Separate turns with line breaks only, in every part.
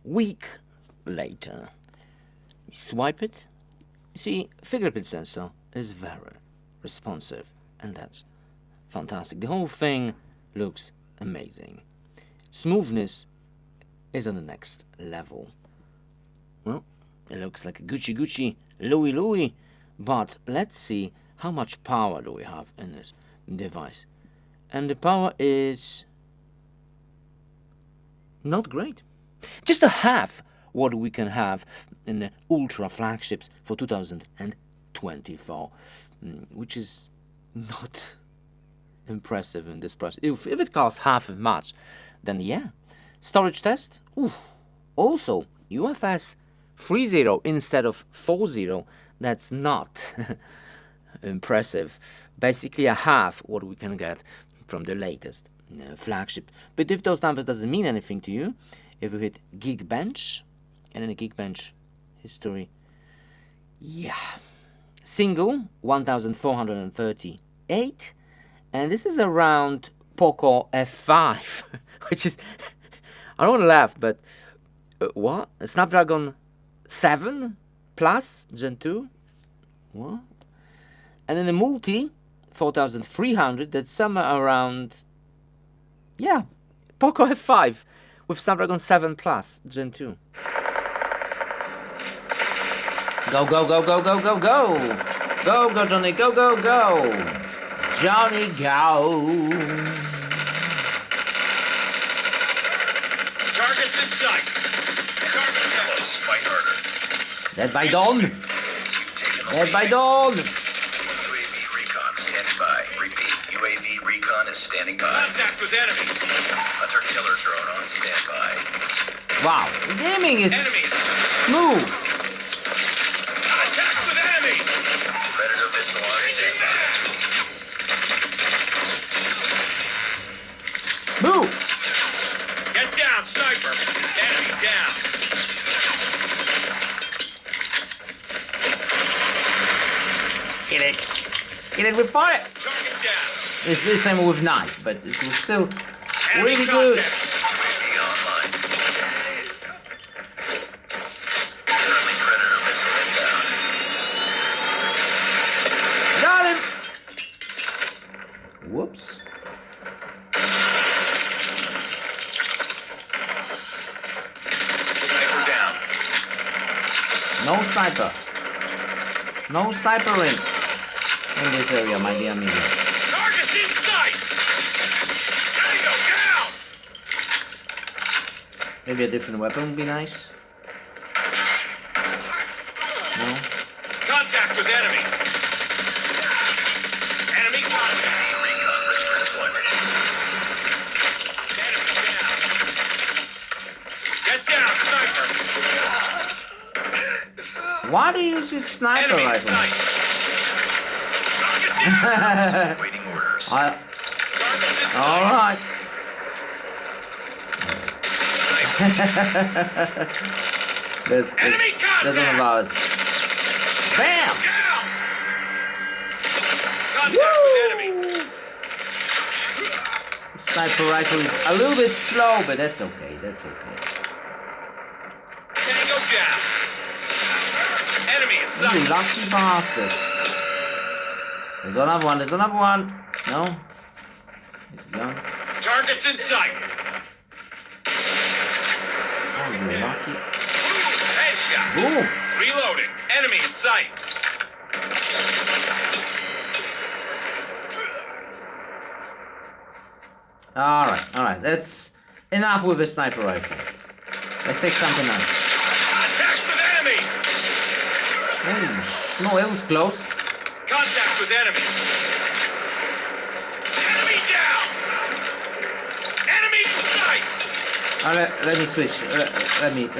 Week later, we swipe it. You see, fingerprint sensor is very responsive, and that's fantastic. The whole thing looks amazing. Smoothness is on the next level. Well, it looks like a Gucci, Louis, but let's see how much power do we have in this device. And the power is not great. Just a half what we can have in the ultra flagships for 2024, which is not impressive in this price. If it costs half as much, then yeah. Storage test, also UFS 3.0 instead of 4.0, that's not impressive. Basically a half what we can get from the latest flagship. But if those numbers doesn't mean anything to you, if you hit Geekbench, and in the Geekbench history, yeah, single 1438, and this is around Poco F5, which is, I don't want to laugh, but what? Snapdragon 7 Plus Gen 2? What? And then the multi 4300, that's somewhere around, yeah, Poco F5 with Snapdragon 7 Plus Gen 2. Go, go, go, go, go, go, go! Go, go, Johnny, go, go, go! Johnny, go!
Targets in sight. Target close. Fight harder.
Dead by dawn! Dead by dawn!
UAV recon standing by. Repeat. UAV recon is standing by. Contact with enemy. Hunter killer drone on standby.
Wow, the gaming is smooth!
Contact with enemy. Predator missile on standby.
Smooth!
Get down, sniper. Enemy down.
Get it! Get it with fire!
Target down.
This time with knife, but it was still
Enemy
really good.
contact. UAV online. Friendly predator missile inbound.
Got him! Whoops.
Sniper down.
No sniper. No snipering in this area, my dear amigo.
Targets in sight. Tango down.
Maybe a different weapon would be nice. No?
Contact with enemy. Enemy contact. Recon ready for deployment. Enemy down. Get down, sniper.
Why do you use your sniper
Enemy in
rifle?
sight. Target down. Waiting orders. Targets in sight.
Alright.
Enemy contact.
There's one of ours. Bam!
Down. Contact with enemy.
Sniper rifle is a little bit slow, but that's okay. That's okay.
Tango down. Enemy in
You
sight.
lucky bastard. There's another one. There's another one. No. He's gone.
Targets in sight.
Oh, you lucky.
Headshot.
Boom.
Reloading. Enemy in sight.
Alright. That's enough with the sniper rifle. Let's take something else.
Contact with enemy.
No, it was close.
Contact with enemy. Enemy down. Enemy in sight.
Let me switch. Let me switch.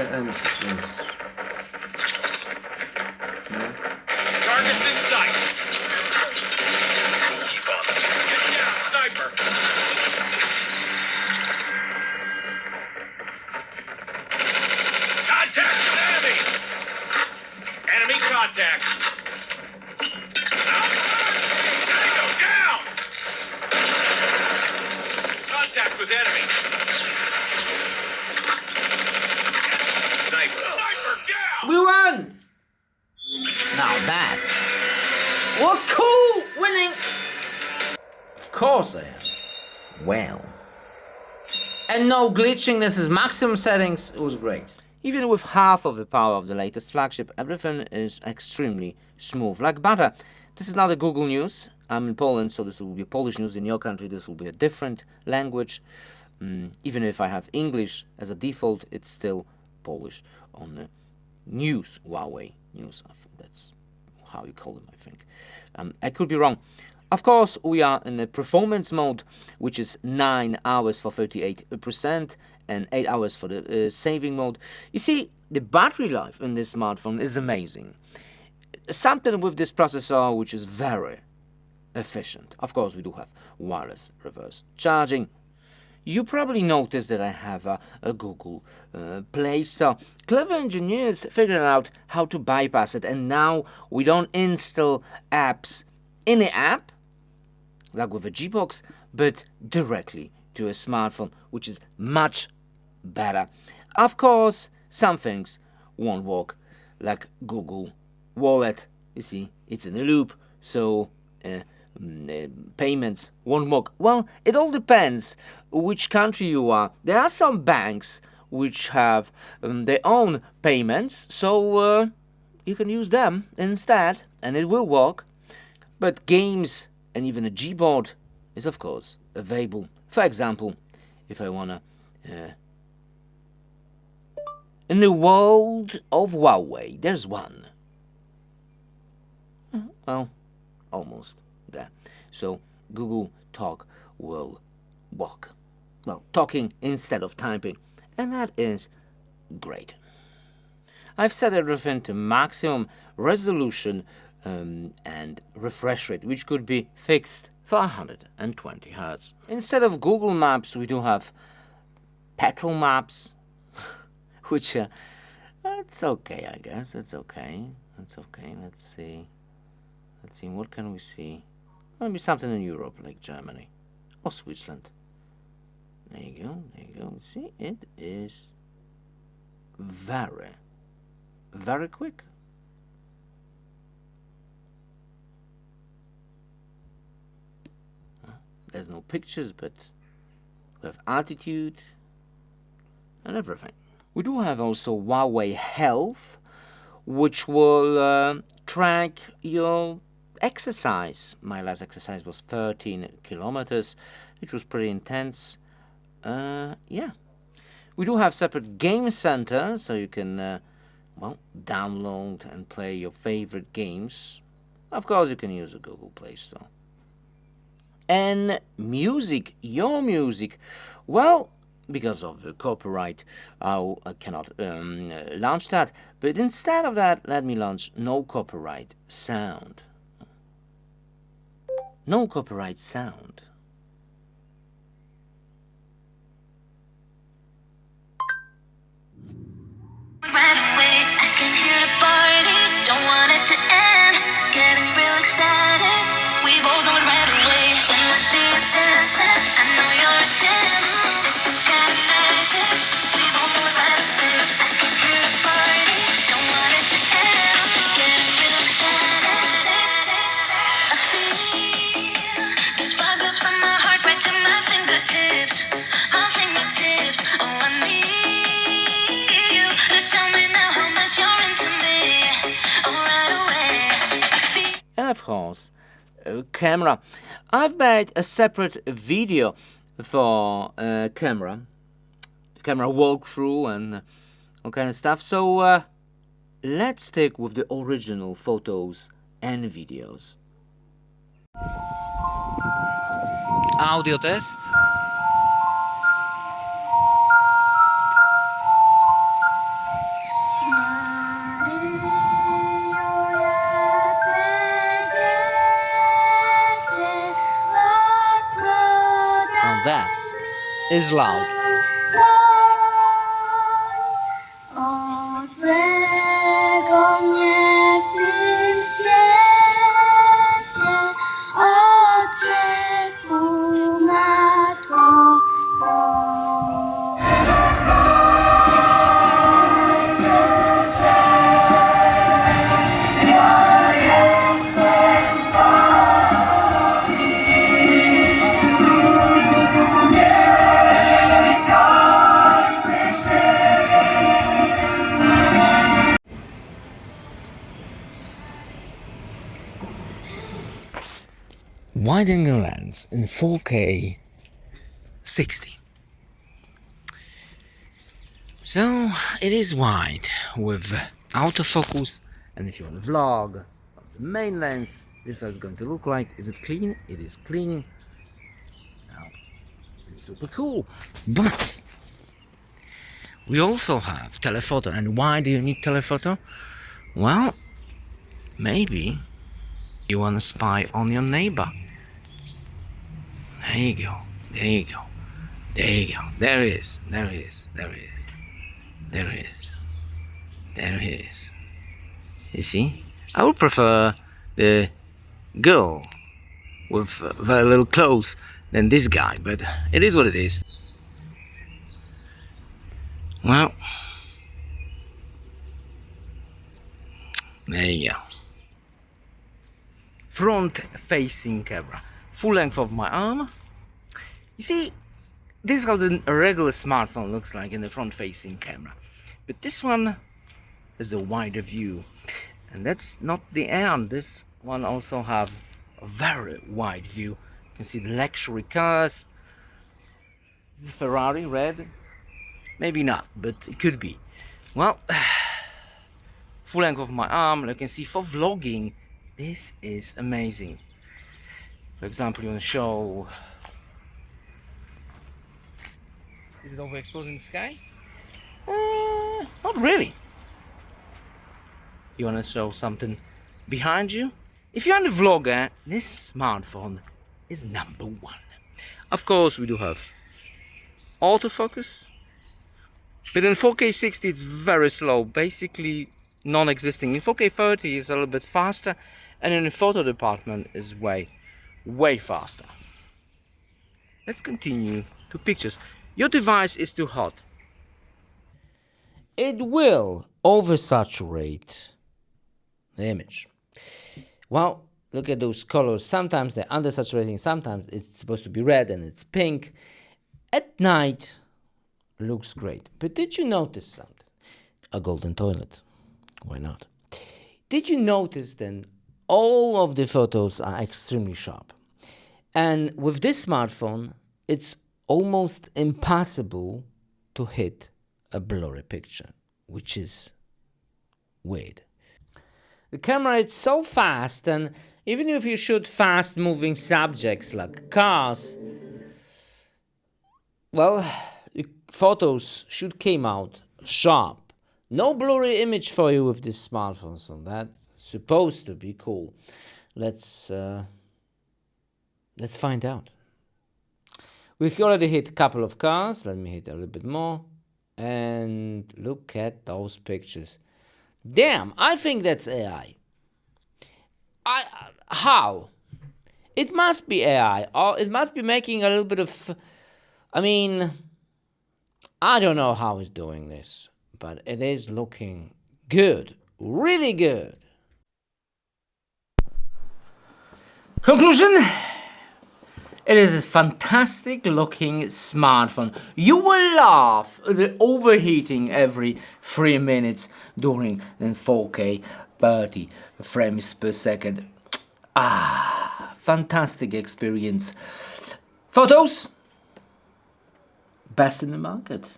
No?
Targets in sight. Keep on. Get down, sniper. Contact with enemy. Enemy contact. Tango down. Contact with enemy.
was cool! Winning! Of course I am. Well. And no glitching, this is maximum settings, it was great. Even with half of the power of the latest flagship, everything is extremely smooth, like butter. This is not a Google News. I'm in Poland, so this will be Polish news. In your country, this will be a different language. Even if I have English as a default, it's still Polish on the news, Huawei news. I think that's how you call them, I think. I could be wrong. Of course, we are in the performance mode, which is 9 hours for 38% and 8 hours for the saving mode. You see, the battery life in this smartphone is amazing. Something with this processor which is very efficient. Of course, we do have wireless reverse charging. You probably noticed that I have a Google Play Store. Clever engineers figured out how to bypass it, and now we don't install apps in the app, like with a G-Box, but directly to a smartphone, which is much better. Of course, some things won't work, like Google Wallet. You see, it's in a loop, so payments won't work. Well, it all depends which country you are. There are some banks which have their own payments, so you can use them instead, and it will work. But games and even a Gboard is, of course, available. For example, if I wanna in the world of Huawei, there's one. Well, almost there. So Google Talk will work. Well, talking instead of typing, and that is great. I've set everything to maximum resolution and refresh rate, which could be fixed for 120 Hz. Instead of Google Maps, we do have Petal Maps, which it's okay, I guess. It's okay. It's okay. Let's see. What can we see? Maybe something in Europe, like Germany or Switzerland. There you go. There you go. See, it is very, very quick. There's no pictures, but we have altitude and everything. We do have also Huawei Health, which will track your exercise. My last exercise was 13 kilometers, which was pretty intense. Yeah. We do have separate game center, so you can, well, download and play your favorite games. Of course, you can use the Google Play Store. And music, your music. Well, because of the copyright, I cannot launch that. But instead of that, let me launch no copyright sound. No copyright sound.
Right away, I can hear the party. Don't want it to end. Getting real ecstatic. We both know it right away. When I see you dancing, I know you're a dancer. It's some kind of magic. We both know it right away. I can hear the party. Don't want it to end. Getting real ecstatic. I feel this vibe goes from my heart right to my fingertips. My fingertips. Oh, I need you to tell me now how much you're into me. Oh, right away. I feel.
And of course, camera. I've made a separate video for camera walkthrough and all kind of stuff. So let's stick with the original photos and videos. Audio test. And that is loud.
Odzego mnie w tym świecie, odrzekł matko
wide-angle lens in 4K 60. So it is wide with autofocus, and if you want to vlog of the main lens, this is what it's going to look like. Is it clean? It is clean. Now, it's super cool. But we also have telephoto. And why do you need telephoto? Well, maybe you want to spy on your neighbor. There you go. There you go. There you go. There it is. There it is. There it is. There it is. There it is. You see? I would prefer the girl with very little clothes than this guy, but it is what it is. Well, there you go. Front-facing camera, full length of my arm. You see, this is how the regular smartphone looks like in the front-facing camera, but this one is a wider view, and that's not the end. This one also have a very wide view. You can see the luxury cars. Is it Ferrari red? Maybe not, but it could be. Well, full length of my arm. You can see for vlogging, this is amazing. For example, you want to show. Is it overexposing the sky? Not really. You want to show something behind you? If you're a vlogger, this smartphone is number one. Of course, we do have autofocus, but in 4K 60 it's very slow, basically non-existing. In 4K 30 it's a little bit faster, and in the photo department is way faster. Let's continue to pictures. Your device is too hot. It will oversaturate the image. Well, look at those colors. Sometimes they're undersaturating, sometimes it's supposed to be red and it's pink. At night, looks great. But did you notice something? A golden toilet. Why not? Did you notice then all of the photos are extremely sharp? And with this smartphone, it's almost impossible to hit a blurry picture, which is weird. The camera is so fast, and even if you shoot fast moving subjects like cars, well, the photos should come out sharp. No blurry image for you with this smartphone, so that's supposed to be cool. Let's find out. We've already hit a couple of cars. Let me hit a little bit more. And look at those pictures. Damn, I think that's AI. How? It must be AI, or it must be making a little bit of... I mean, I don't know how it's doing this, but it is looking good, really good. Conclusion? It is a fantastic looking smartphone. You will laugh at the overheating every 3 minutes during 4K 30 frames per second. Fantastic experience. Photos? Best in the market.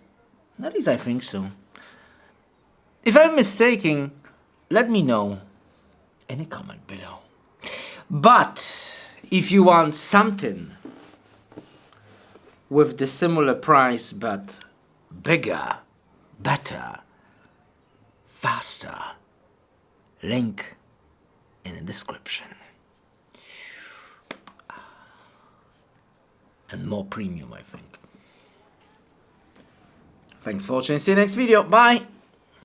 At least I think so. If I'm mistaken, let me know in a comment below. But if you want something with the similar price but bigger, better, faster, link in the description. And more premium, I think. Thanks for watching. See you next video. Bye.